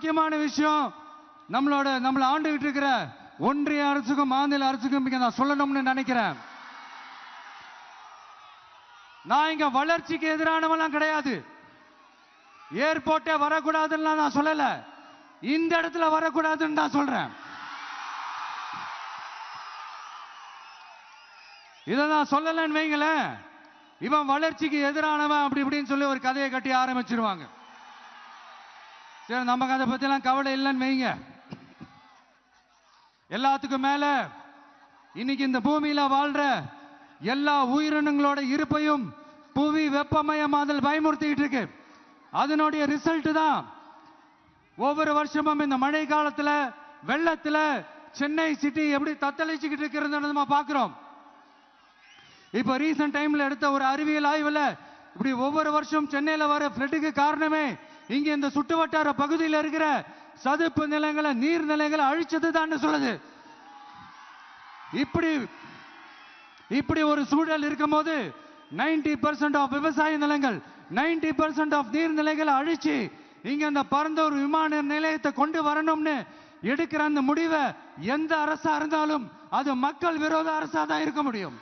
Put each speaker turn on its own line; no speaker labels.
முக்கியமான விஷயம் நம்மள ஆண்டுகிட்டு இருக்கிற ஒன்றிய அரசுக்கும் மாநில அரசுக்கும் இங்க நான் சொல்லணும்னு நினைக்கிறேன். நான் இங்க வளர்ச்சிக்கு எதிரானவெல்லாம் கிடையாது. ஏர்போர்ட்டே வரக்கூடாதுன்னு நான் சொல்லல, இந்த இடத்துல வரக்கூடாதுன்னு நான் சொல்றேன். இதை நான் சொல்லலன்னு வைங்களேன், இவன் வளர்ச்சிக்கு எதிரானவன் அப்படி இப்படின்னு சொல்லி ஒரு கதையை கட்டி ஆரம்பிச்சிருவாங்க. சரி, நமக்கு அதை பத்தி எல்லாம் கவலை இல்லைன்னு வைங்க. எல்லாத்துக்கும் மேல இன்னைக்கு இந்த பூமியில வாழ்ற எல்லா உயிரினங்களோட இருப்பையும் புவி வெப்பமயமாதல் பயமுறுத்திட்டு இருக்கு. அதனுடைய ரிசல்ட் தான் ஒவ்வொரு வருஷமும் இந்த மழை காலத்துல வெள்ளத்துல சென்னை சிட்டி எப்படி தத்தளிச்சுக்கிட்டு இருக்கிறது நம்ம பார்க்கிறோம். இப்ப ரீசன்ட் டைம்ல எடுத்த ஒரு அறிவியல் ஆய்வுல இப்படி ஒவ்வொரு வருஷம் சென்னையில வர ஃப்ளட்டுக்கு காரணமே இங்க இந்த சுற்றுவட்டார பகுதியில் இருக்கிற சதுப்பு நிலங்களை நீர்நிலைகளை அழிச்சது தான் சொல்லுது. இப்படி ஒரு சூழல் இருக்கும் போது 90% ஆஃப் விவசாய நிலங்கள் 90% ஆஃப் நீர்நிலைகளை அழிச்சு இங்க அந்த பரந்தூர் விமான நிலையத்தை கொண்டு வரணும்னு எடுக்கிற அந்த முடிவை எந்த அரசா இருந்தாலும் அது மக்கள் விரோத அரசா தான் இருக்க முடியும்.